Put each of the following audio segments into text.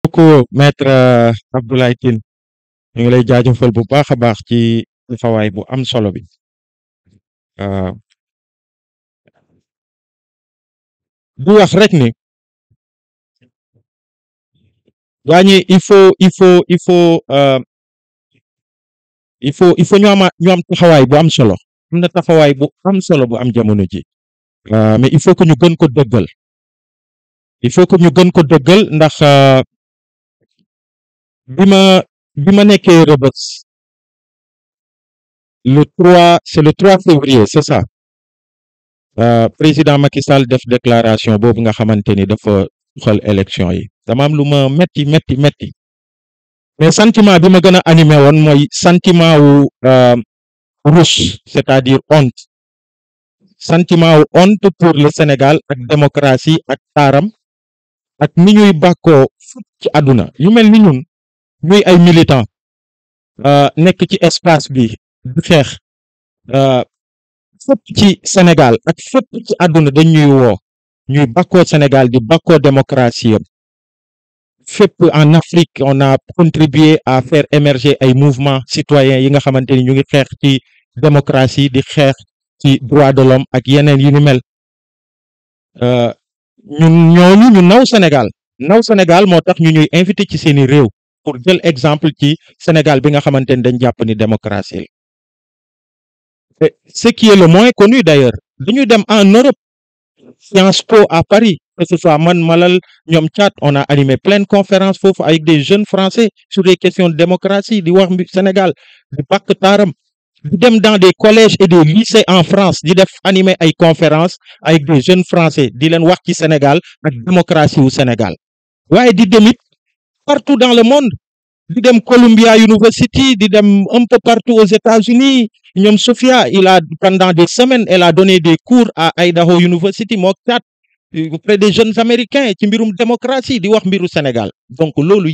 beaucoup maître Abdoulaye Tine ñu ngi lay jaajëfal bu baax a baax ci taxawaay bu am solo bi euh, di wax rek ni gaañi il faut ñu am taxawaay bu am solo am na taxawaay bu am solo bu am jamono ji mais il faut que ñu gën ko dëggal ndax bi ma nekkee Rebeuss c'est le 3 février c'est ça président Macky Sall def déclaration boobu nga xamante ni dafa xal élection yi dama am lu ma metti mais sentiment bi ma gën a animé woon mooy sentiment wu rousse c'est-à-dire honte sentiment wu honte pour le Sénégal ak démocratie ak taaram ak ni ñuy bàkkoo fépp ci àdduna yu mel ni ñun ñuy ay militant nekk ci espace bi di xeex fépp ci Sénégal ak fépp ci àdduna dañ ñuy woo ñuy bàkkoo Sénégal di bàkkoo démocratie yam fépp en Afrique on a contribué à faire émerger ay mouvements citoyens yi nga xamante ni ñu ngi xeex ci démocratie di xeex ci droit de l'homme ak yeneen yu ni mel ñun ñooñu ñu naw Sénégal moo tax ñu ñuy invité ci seeni réew pour jël exemple ci Sénégal bi nga xamante ni dañ jàpp ni démocratie la ce qui est le moins connu d'ailleurs dañuy dem en Europe Sciences Po à Paris que ce soit man Malal ñoom Thiat on a animé plein de conférences foofu avec des jeunes français sur les questions de démocratie di wax Sénégal di bàkk taaram di dem dans des collèges et des lycées en France di def animer ay conférences avec des jeunes français di leen wax ci Sénégal ak démocratie wu Sénégal waaye di demit partout dans le monde di dem Columbia University di dem un peu partout aux États-Unis ñoom Sophia pendant des semaines elle a donné des cours à Idaho University moo kat auprès des jeunes américains ci mbirum démocratie di wax mbiru Sénégal donc loolu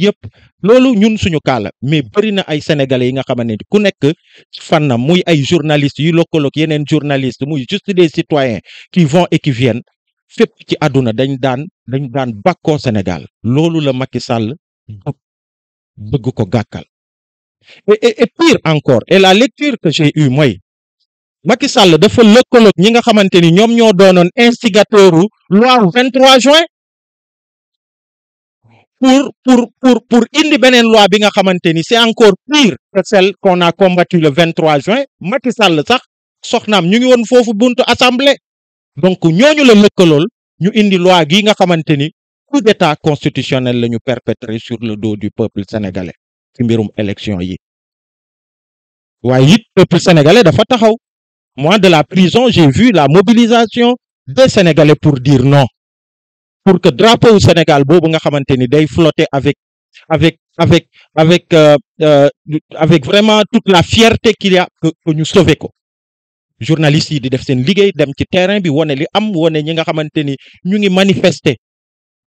ñun suñu kaala mais bëri na ay sénégalais yi nga xamante ne ku nekk ci fànnam muy ay journalistes yu lëkkaloog yeneen journalistes muy juste des citoyens qui vont et qui viennent fépp ci àdduna dañ daan bàkkoo Sénégal loolu la Macky Sall bëgg ko gàkkal et pire encore et la lecture que j'ai eue mooy Macky Sall dafa lëkkaloog ñi nga xamante ni ñoom ñoo doonoon instigateuru loi 23 juin pour indi beneen loi bi nga xamante ni c'est encore pire que celle qu'on a combattu le 23 juin Macky Sall sax soxnaam ñu ngi woon foofu buntu assemblée donc ñooñu la lëkkalool ñu indi loi gi nga xamante ni coup d'état constitutionnel la ñu perpétré sur le dos du peuple sénégalais ci mbirum élection yi waaye it peuple sénégalais dafa taxaw. Moi, de la prison, j'ai vu la mobilisation des Sénégalais pour dire non. Pour que drapeau au Sénégal, bobu nga xamanteni day flotter avec vraiment toute la fierté qu'il y a que ñu sauver ko. Journalistes yi di def seen liggéey dem ci terrain bi wone li am wone ñi nga xamanteni ñu ngi manifester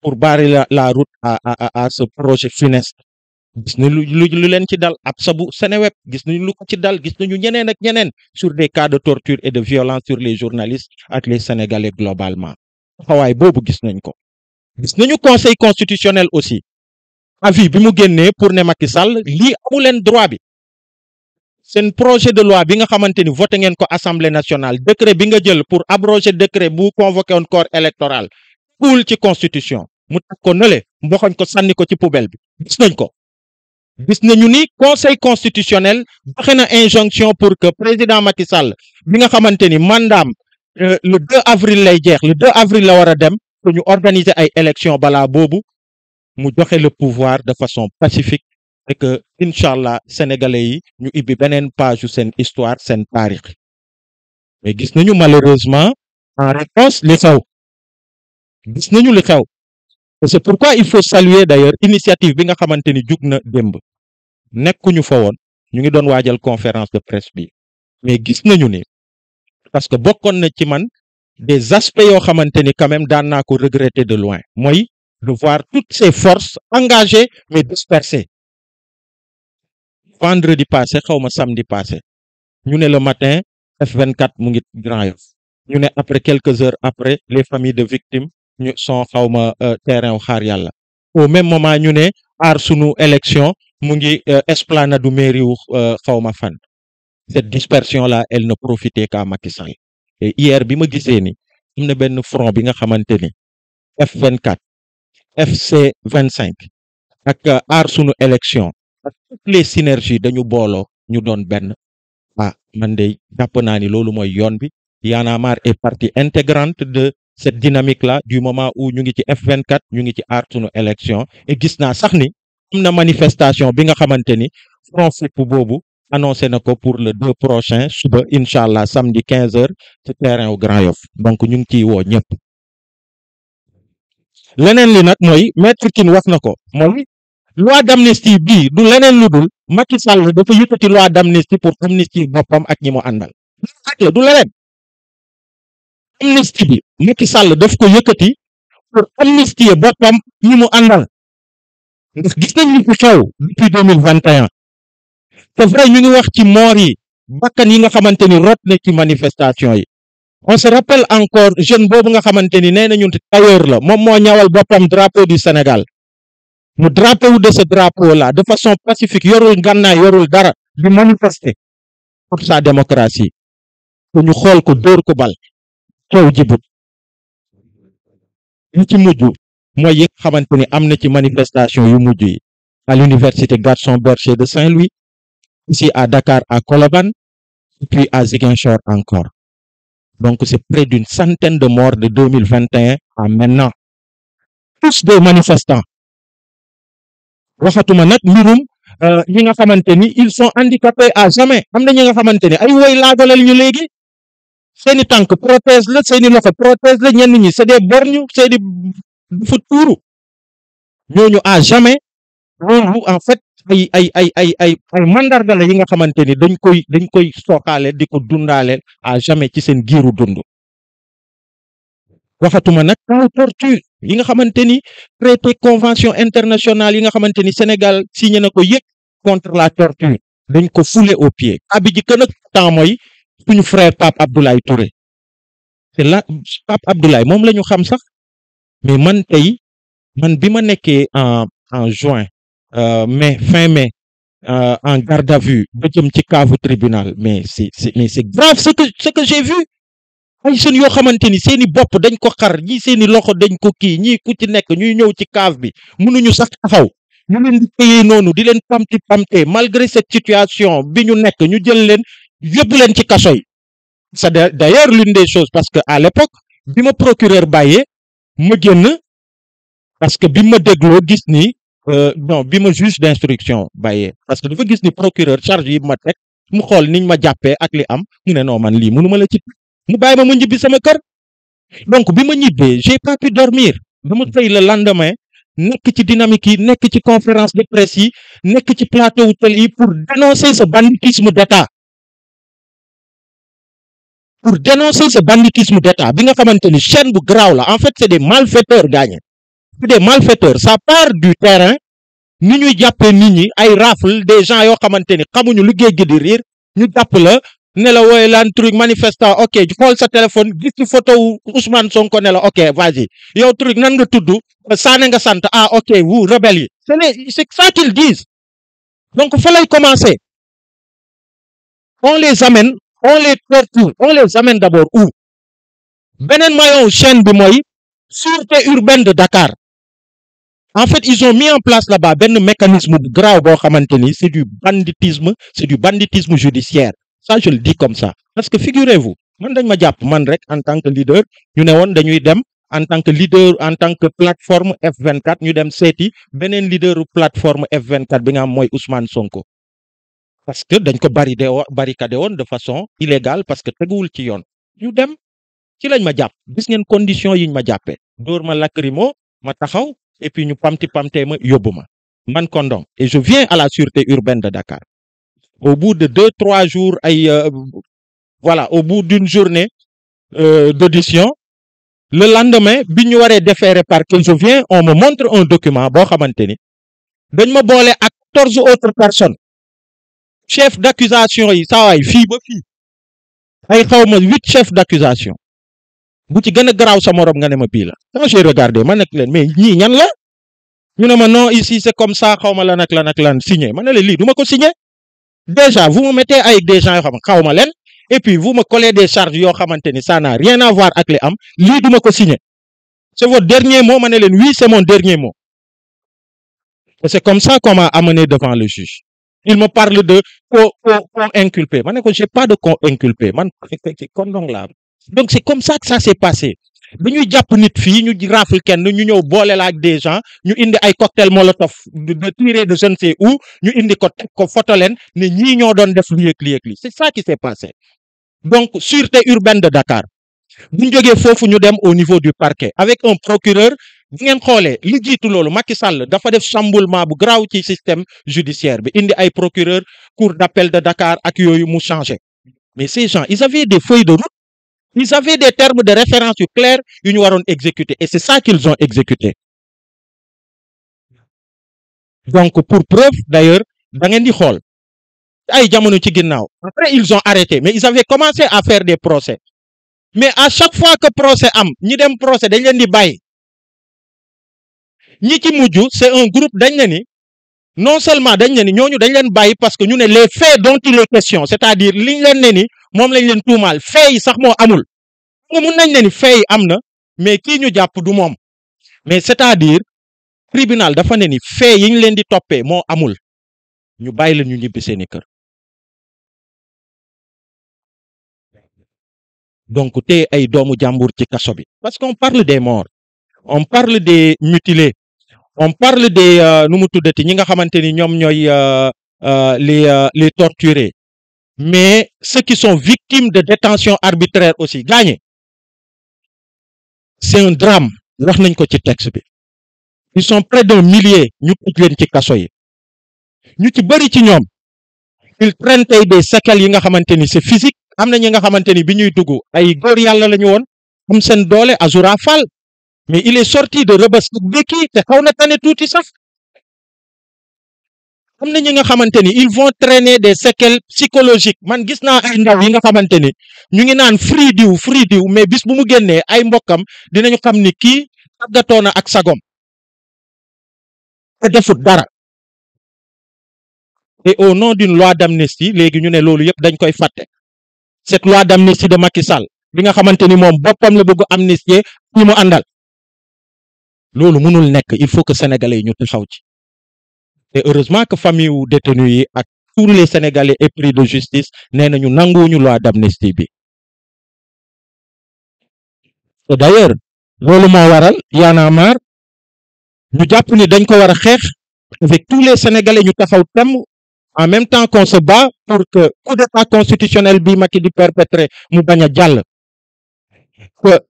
pour barrer la route à ce projet funeste. Gis nañu lu leen ci dal ab sabu Seneweb gis nañu lu ko ci dal gis nañu ñeneen ak ñeneen sur des cas de torture et de violence sur les journalistes ak les Sénégalais globalement taxawaay boobu gis nañ ko gis nañu conseil constitutionnel aussi avis bi mu génnee pour ne Macky Sall lii amu leen droit bi seen projet de loi bi nga xamante ni voté ngeen ko assemblée nationale décret bi nga jël pour abroger décret bu convoqué woon corps électoral poul ci constitution mu teg ko nële mboxoñ ko sànni ko ci poubelle bi gis nañ ko. gis nañu ni conseil constitutionnel joxe na injonction pour que président Macky Sall bi nga xamante ni mandaam le 2 avril lay jeex le 2 avril la war a dem pour ñu organiser ay élections balaa boobu mu joxe le pouvoir de façon pacifique et que incha allah sénégalais yi ñu ibbi beneen page yu seen histoire seen taarix mais gis nañu malheureusement en réponse li xew gis nañu li xew. Et c'est pourquoi il faut saluer d'ailleurs initiative bi nga xamante ni jug na démb nekkuñu fa woon ñu ngi doon waajal conférence de presse bi mais gis nañu ni parce que bokkoon na ci man des aspects yoo xamante ni quand même daan naa ko regretter de loin mooy de voir toutes ces forces engagées mais dispersées vendredi passé xawma samedi passé ñu ne le matin F24 mu ngi Grand Yoff ñu ne après quelques heures après les familles de victimes ñu son xawma terrain wu xaar yàlla au même moment ñu ne aar sunu élection mu ngi esplanade du mairie wu xawma fan. Cette dispersion là elle ne profitait qu'à Macky Sall et hier bi ma gisee ni am na benn front bi nga xamante ni F24 FC25 ak aar sunu élection ak toutes les synergies dañu booloo ñu doon benn man de jàpp naa ni loolu mooy yoon bi. Y'en a marre est partie intégrante de cette dynamique là du moment où ñu ngi ci F24 ñu ngi ci aar sunu élection et gis naa sax ni am na manifestation bi nga xamante ni front fipp boobu annoncé na ko pour le 2 prochain suba incha allah samedi 15h ci terrain au Grand Yoff donc ñu ngi ciy woo ñëpp. leneen li nag mooy maître Tine wax na ko mooy loi d'amnistie bii du leneen lu dul Macky Sall dafa yëkkati loi d'amnistie pour amnistie boppam ak ñi mu àndal ak la du leneen. amnistie bi Macky Sall daf ko yëkkati pour amnistier boppam ñi mu àndal ndax gis nañ li fi xew depuis 2021 c'est vrai ñu ngi wax ci moor yi bakkan yi nga xamante ni rot na ci manifestation yi on se rappelle encore jeune boobu nga xamante ni nee nañu tailleur la moom moo ñawal boppam drapeau du Sénégal mu drapeau de ce drapeau là de façon pacifique yorul ngànnaay yorul dara di manifester pour sa démocratie te ñu xool ko dóor ko bal xew jibut li ci mujj mooy yi nga xamante ni am na ci manifestation yu mujj yi à l'université Gaston Berger de Saint-Louis ici à Dakar à Colobane et puis à Ziguinchor encore donc c'est près d'une centaine de morts de 2021 à maintenant tous des manifestants waxatuma nag mbirum ñi nga xamante ni ils sont handicapés à jamais am na ñi nga xamante ni ay woy laagalal ñu léegi seeni tànk prothèse la seeni loxo prothèse la ñenn ñi c'est des borgnes seeni dafa tuuru ñooñu à jamais loolu en fait ay mandarga la yi nga xamante ni dañ koy sooxaale di ko dundaale à jamais ci seen giiru dund waxatuma nag torture yi nga xamante ni traité convention internationale yi nga xamante ni Sénégal signé na ko yëg contre la torture dañ ko foulé aux pieds abi ji gën a temps mooy suñu frère Pape Abdoulaye Touré c'est là Pape Abdoulaye moom la ñu xam sax mais man tey bi ma nekkee en juin fin mai en garde à vue ba jëm ci cave tribunal mais c'est grave ce que j'ai vu ay seen yoo xamante ni seeni bopp dañ ko xar ñi seeni loxo dañ ko kii ñii ku ci nekk ñuy ñëw ci cave bi mënuñu sax taxaw ñu leen di téye noonu di leen pamte malgré cette situation bi ñu nekk ñu jël leen yóbbu leen ci kaso yi c'est d'ailleurs l'une des choses parce que à l'époque bi ma procureur bàyyee ma génn parce que bi ma dégloo gis ni non bi ma juge d'instruction bàyyee parce que dafa gis ni procureur charge yi ma teg mu xool niñ ma jàppee ak li am mu ne non man lii mënuma la ci mu bàyyi ma ñibbi sama kër donc bi ma ñibbee j'ai pas pu dormir dama xëy le lendemain nekk ci dynamique yi nekk ci conférence de presse yi nekk ci plateau tel yi pour dénoncer ce banditisme d'État bi nga xamante ni chaîne bu garaaw la en fait c'est des malfaiteurs gaañe c'est des malfaiteurs ça part du terrain ni ñuy jàppee nit ñi ay rafle des gens yoo xamante ni xamuñu liggéey gi di riir ñu jàpp la ne la wooye laan truc manifestant ok xool sa téléphone gis ci photo Ousmane Sonko ne la ok vas-y yow truc nan nga tudd Sané nga sant ok vous rebelles yi c'est ça qu'ils disent donc fa lay commencer on les amène on les torture on les amène d'abord où beneen maillon chaîne bi mooy sûreté urbaine de Dakar en fait ils ont mis en place là-bas benn mécanisme bu grave boo xamante ni c'est du banditisme judiciaire ça je le dis comme ça parce que figurez-vous man dañ ma jàpp man rek en tant que leader ñu ne woon dañuy dem en tant que leader en tant que plateforme F24 ñu dem seeti beneen leaderu plateforme F24 bi nga am mooy Ousmane Sonko parce que dañ ko barricadé woon de façon illégale parce que teguwul ci yoon ñu dem ci lañ ma jàpp gis ngeen condition yiñ ma jàppee dóor ma lacrymo ma taxaw et puis ñu pamte ma yóbbu ma man Kondong et je viens à la sûreté urbaine de Dakar au bout de 2-3 jours au bout d'une journée d'audition le lendemain bi ñu waree déférer parquet je viens on me montre un document boo xamante ni dañ ma boole ak 14 autres personnes chef d'accusation yi saawaay fii ba fii ay xawma 8 chefs d'accusation bu ci gën a garaaw sa morom nga ne ma bii la quand j'ai regardé ma nekk leen mais ñii ñan la ñu ne ma non ici c'est comme ça xaw ma lan ak lan ak lan signé ma ne la lii du ma ko signé déjà vous me mettez avec des gens yoo xam xaw ma leen et puis vous me collez des charges yoo xamante ni ça n'a rien à voir ak li am lii du ma ko signé c'est votre dernier mot ma ne leen oui c'est mon dernier mot et c'est comme ça qu'on m'a amené devant le juge il me parle de co-inculpé ma ne ko j'ai pas de co-inculpé man condom la donc c'est comme ça que ça s'est passé bi ñuy jàpp nit fii ñu rafle kenn ñu ñëw boole la ak des gens ñu indi ay cocktail molotov de tirer de je ne sais où ñu indi ko teg ko photo leen ne ñii ñoo doon def lii ak lii ak lii c'est ça qui s'est passé donc sûreté urbaine de Dakar bu ñu jógee foofu ñu dem au niveau du parquet avec un procureur bu ngeen xoolee li jiitu loolu Macky Sall dafa def chamboulement bu garaaw ci système judiciaire bi indi ay procureur cour d'appel de Dakar ak yooyu mu changé mais ces gens ils avaient des feuilles de route ils avaient des termes de référence yu clairs yu ñu waroon exécuter et c'est ça qu'ils ont exécuté donc pour preuve d'ailleurs da ngeen di xool ay jamono ci ginnaaw après ils ont arrêté mais ils avaient commencé à faire des procès mais à chaque fois que procès am ñi dem procès dañ leen di bàyyi ñi ci mujj c'est un groupe dañ ne ni non seulement dañ ne ni ñooñu dañ leen bàyyi parce que ñu ne les faits dont il est question c'est-à-dire liñ leen ne ni moom lañ leen tuumaal faits yi sax moo amul nga mun nañ ne ni faits yi am na mais kii ñu jàpp du moom mais c'est-à-dire tribunal dafa ne ni faits yi ñu leen di toppee moo amul ñu bàyyi leen ñu ñibbi seeni kër donc te ay doomu jàmbur ci kaso bi parce qu'on parle des morts on parle des mutilés on parle des nu mu tuddati ñi nga xamante ni ñoom ñooy les torturés mais ceux qui sont victimes de détention arbitraire aussi gaañe c'est un drame wax nañ ko ci texte bi ils sont près d'un millier ñu tëj leen ci kaso yi ñu ci bëri ci ñoom ils traînent tey des séquelles yi nga xamante ni c'est physique am na ñi nga xamante ni bi ñuy dugg ay góor yàlla la ñu woon am seen doole Azoura Fall mais il est sorti de Rebeuss ak békki te xaw na tane tuuti sax am na ñi nga xamante ni ils vont traîner des séquelles psychologiques man gis naa ay ndaw yi nga xamante ni ñu ngi naan free diw mais bis bu mu génnee ay mbokkam dinañu xam ni kii tàggatoo na ak sagom te defut dara et au nom d'une loi d'amnistie léegi ñu ne loolu yëpp dañ koy fàtte cette loi d'amnistie de Macky Sall bi nga xamante ni moom boppam la bëgg amnistier ñi mu àndal loolu mënul nekk il faut que sénégalais yi ñu taxaw ci et heureusement que famille wu détenus yi ak tous les sénégalais épris de justice nee nañu nanguwuñu loi d'amnistie bi et d'ailleurs loolu moo waral Y'en a marre ñu jàpp ni dañ ko war a xeex avec tous les sénégalais ñu taxaw temm en même temps qu'on se bat pour que coup d'état constitutionnel bi Macky di perpétrer mu bañ a jàll que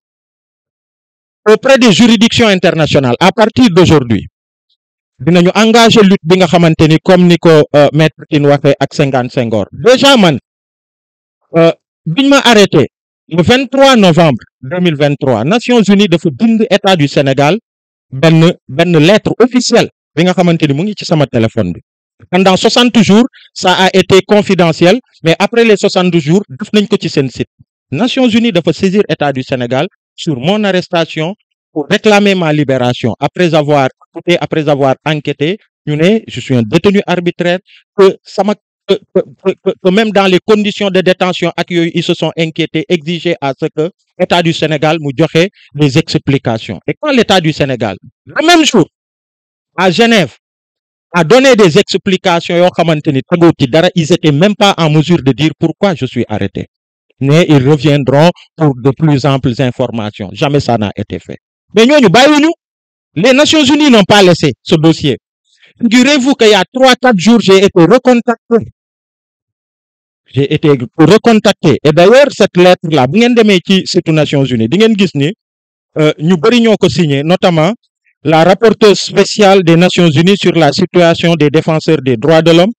auprès des juridictions internationales à partir d'aujourd'hui dinañu engager lutte bi nga xamante ni comme ni ko maître Tine waxee ak Senghor déjà man biñ ma arrêté le 23 novembre 2023 Nations Unies dafa bind état du Sénégal benn lettre officielle bi nga xamante ni mu ngi ci sama téléphone bi pendant 60 jours ça a été confidentiel mais après les 60 jours def nañ ko ci seen site Nations Unies dafa saisir état du Sénégal sur mon arrestation pour réclamer ma libération après avoir écouté après avoir enquêté ñu ne je suis un détenu arbitraire que même dans les conditions de détention ak yooyu ils se sont inquiétés exiger à ce que état du Sénégal mu joxe des explications et quand l'état du Sénégal le même jour à Genève a donné des explications yoo xamante ni tegoo ci dara ils étaient même pas en mesure de dire pourquoi je suis arrêté mais ils reviendront pour de plus amples informations jamais ça n'a été fait mais ñooñu bàyyiwuñu les Nations Unies n'ont pas laissé ce dossier figurez-vous qu'il y a 3-4 jours j'ai été recontacté et d'ailleurs cette lettre là bu ngeen demee ci site Nations Unies di ngeen gis ni ñu bëri ñoo ko signé notamment la rapporteure spéciale des Nations Unies sur la situation des défenseurs des droits de l'homme,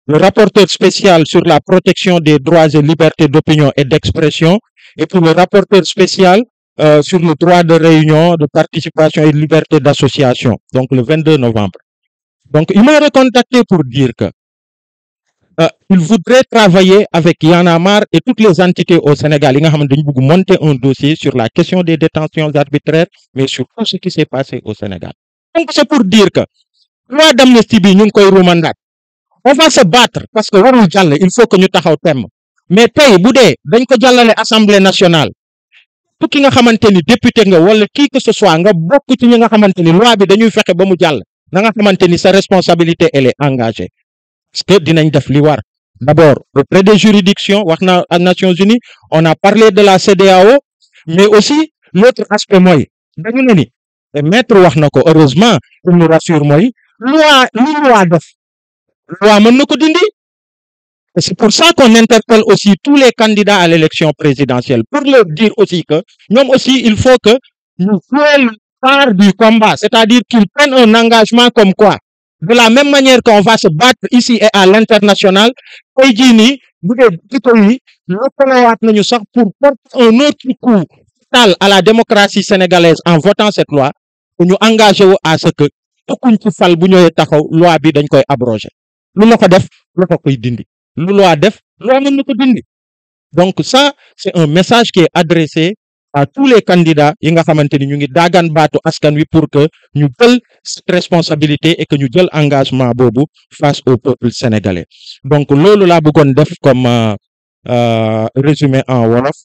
le rapporteur spécial sur la protection des droits et libertés d'opinion et d'expression, et puis le rapporteur spécial sur le droit de réunion, de participation et de liberté d'association, donc le 22 novembre. Donc, ils m'ont recontacté pour dire que ils voudraient travailler avec Y'en a marre et toutes les entités au Sénégal. Ils ont monter un dossier sur la question des détentions arbitraires, mais sur tout ce qui s'est passé au Sénégal. donc c'est pour dire que loi d'amnistie bi ñu ngi koy ruumandaat on va se battre parce que warul jàll il faut que ñu taxaw temm mais tey bu dee dañ ko jàllale assemblée nationale tout ki nga xamante ni député nga wala qui que ce soit nga bokk ci ñi nga xamante ni loi bi dañuy fexe ba mu jàll na nga xamante ni sa responsabilité elle est engagée parce que dinañ def li war d'abord auprès des juridictions wax na ak Nations Unies on a parlé de la CEDEAO mais aussi l'autre aspect mooy dañu ne ni te maître wax na ko heureusement il nous rassure mooy loi def loi mën na ko dindi. Et c'est pour ça qu'on interpelle aussi tous les candidats à l'élection présidentielle pour leur dire aussi que ñoom aussi il faut que ñu jouer le part du combat, c'est-à-dire qu'ils prennent un engagement comme quoi de la même manière qu'on va se battre ici et à l'international tey jii nii bu dee jikko yi lëkkalewaat nañu sax pour porter un autre coup fatal à la démocratie sénégalaise en votant cette loi que ñu engagé wu à ce que tokkuñ ci fal bu ñëwee taxaw loi bi dañ koy abroger lu ma ko def lu ko koy dindi lu loi def loi mën na ko dindi donc ça c'est un message qui est adressé à tous les candidats yi nga xamante ni ñu ngi daagaan baatu askan wi pour que ñu jël cette responsabilité et que ñu jël engagement boobu face au peuple sénégalais donc loolu laa bëggoon def comme résumé en wolof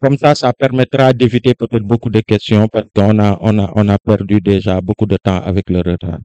comme ça permettra d'éviter peut-être beaucoup de questions parce qu'on a perdu déjà beaucoup de temps avec le retard.